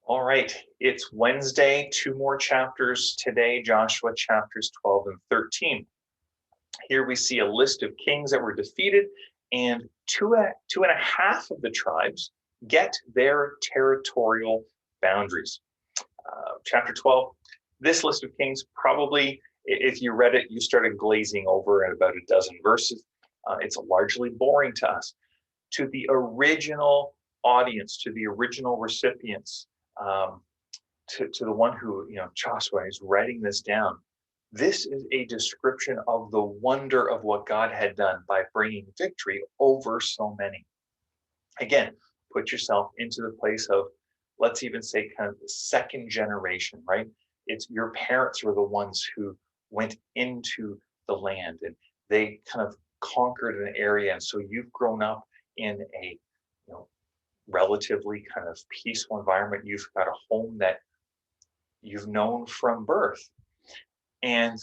All right, it's Wednesday, two more chapters today, Joshua chapters 12 and 13. Here we see a list of kings that were defeated, and two and a half of the tribes get their territorial boundaries. Chapter 12, this list of kings, probably, if you read it, you started glazing over at about a dozen verses. It's largely boring to us. To the original audience, to the original recipients, to the one who, Joshua is writing this down. This is a description of the wonder of what God had done by bringing victory over so many. Again, put yourself into the place of, let's even say, kind of the second generation, right? It's your parents were the ones who went into the land and they kind of conquered an area. And so you've grown up in a, relatively kind of peaceful environment. You've got a home that you've known from birth. And,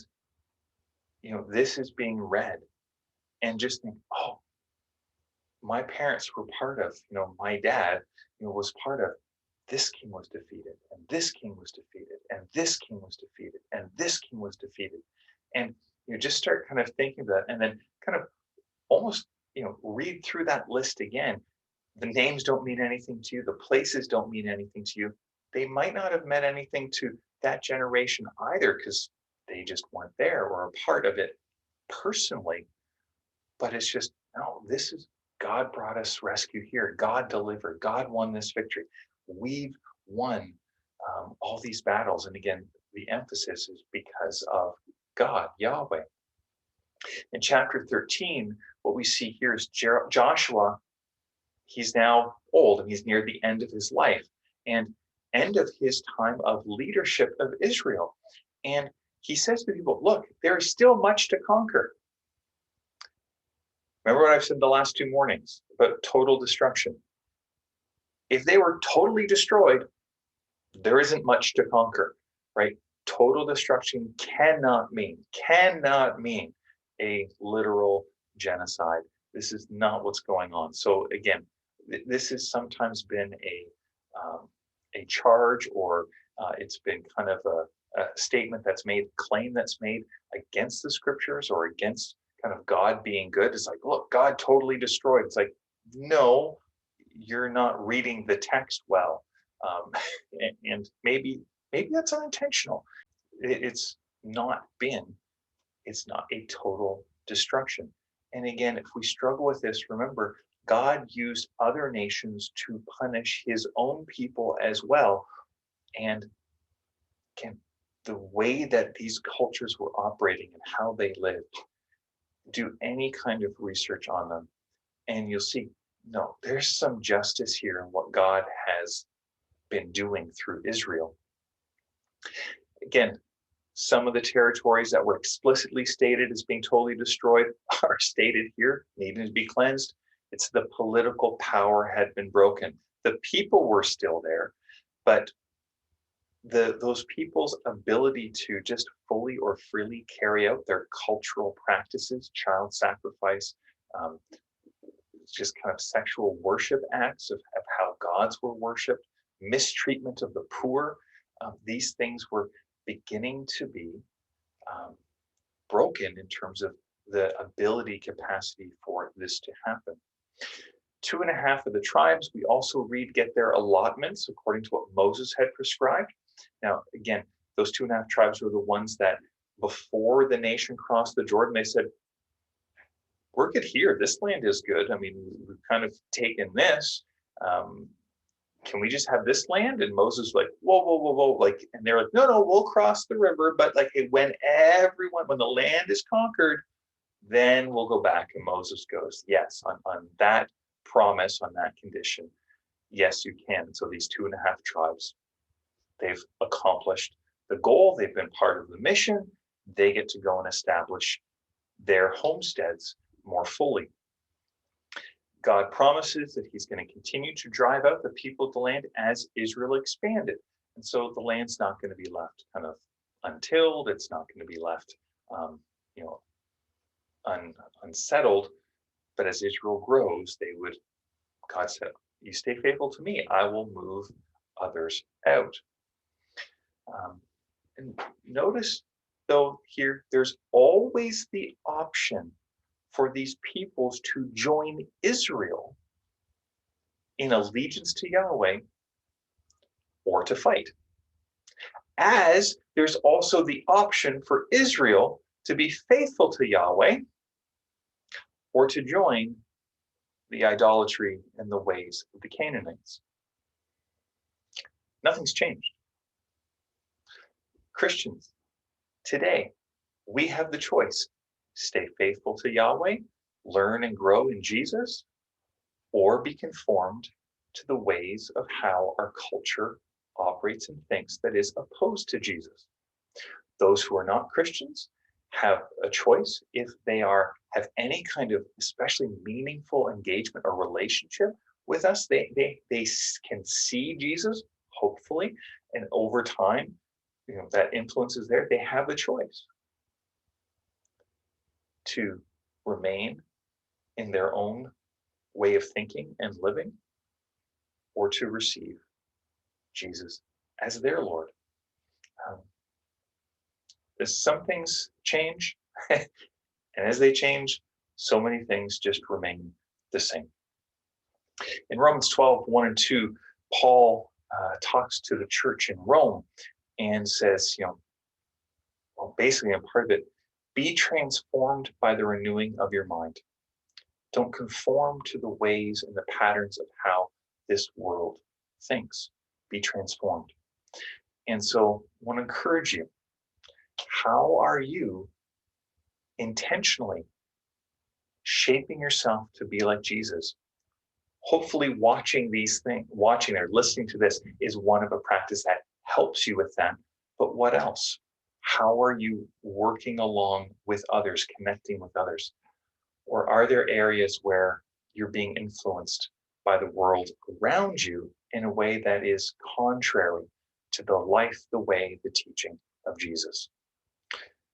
this is being read and just think, oh, my parents were part of, my dad, was part of this king was defeated and this king was defeated and this king was defeated and this king was defeated. And you just start kind of thinking of that and then kind of almost, read through that list again. The names don't mean anything to you. The places don't mean anything to you. They might not have meant anything to that generation either because they just weren't there or a part of it personally. But it's just, no, this is God brought us rescue here. God delivered. God won this victory. We've won all these battles. And again, the emphasis is because of God, Yahweh. In chapter 13, what we see here is Joshua. He's now old and he's near the end of his life and end of his time of leadership of Israel. And he says to people, look, there is still much to conquer. Remember what I've said the last two mornings about total destruction. If they were totally destroyed, there isn't much to conquer, right? Total destruction cannot mean a literal genocide. This is not what's going on. So again, this has sometimes been a charge, or it's been kind of a statement that's made, claim that's made against the scriptures or against kind of God being good. It's like, look, God totally destroyed. It's like, no, you're not reading the text well, and maybe that's unintentional. It's not a total destruction. And again, if we struggle with this, remember, God used other nations to punish his own people as well. And again, the way that these cultures were operating and how they lived, do any kind of research on them, and you'll see, no, there's some justice here in what God has been doing through Israel. Again, some of the territories that were explicitly stated as being totally destroyed are stated here, needing to be cleansed. It's the political power had been broken. The people were still there, but those people's ability to just fully or freely carry out their cultural practices, child sacrifice, just kind of sexual worship acts of how gods were worshipped, mistreatment of the poor, these things were beginning to be broken in terms of the ability capacity for this to happen. 2.5 of the tribes, we also read, get their allotments according to what Moses had prescribed. Now, again, those 2.5 tribes were the ones that before the nation crossed the Jordan, they said, we're good here. This land is good. I mean, we've kind of taken this. Can we just have this land? And Moses was like, whoa. Like, and they're like, no, we'll cross the river. But like, when the land is conquered, then we'll go back. And Moses goes, yes, on that promise, on that condition, yes, you can. So these 2.5 tribes, they've accomplished the goal. They've been part of the mission. They get to go and establish their homesteads more fully. God promises that he's going to continue to drive out the people of the land as Israel expanded. And so the land's not going to be left kind of untilled. It's not going to be left, unsettled. But as Israel grows, God said, you stay faithful to me, I will move others out. And notice, though, here, there's always the option for these peoples to join Israel in allegiance to Yahweh or to fight. As there's also the option for Israel to be faithful to Yahweh or to join the idolatry and the ways of the Canaanites. Nothing's changed. Christians, today, we have the choice. Stay faithful to Yahweh, learn and grow in Jesus, or be conformed to the ways of how our culture operates and thinks that is opposed to Jesus. Those who are not Christians have a choice. If they have any kind of especially meaningful engagement or relationship with us, they can see Jesus, hopefully, and over time, that influence is there. They have a choice to remain in their own way of thinking and living, or to receive Jesus as their Lord. Some things change, and as they change, so many things just remain the same. In Romans 12, 1 and 2, Paul talks to the church in Rome and says, basically in part of it, be transformed by the renewing of your mind. Don't conform to the ways and the patterns of how this world thinks. Be transformed. And so I want to encourage you, how are you intentionally shaping yourself to be like Jesus? Hopefully watching these things, watching or listening to this is one of a practice that helps you with that. But what else? How are you working along with others, connecting with others? Or are there areas where you're being influenced by the world around you in a way that is contrary to the life, the way, the teaching of Jesus?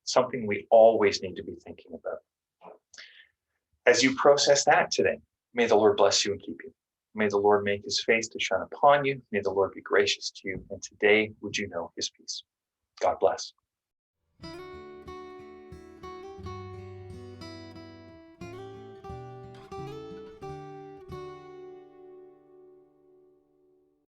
Something we always need to be thinking about. As you process that today, may the Lord bless you and keep you. May the Lord make his face to shine upon you. May the Lord be gracious to you. And today, would you know his peace? God bless.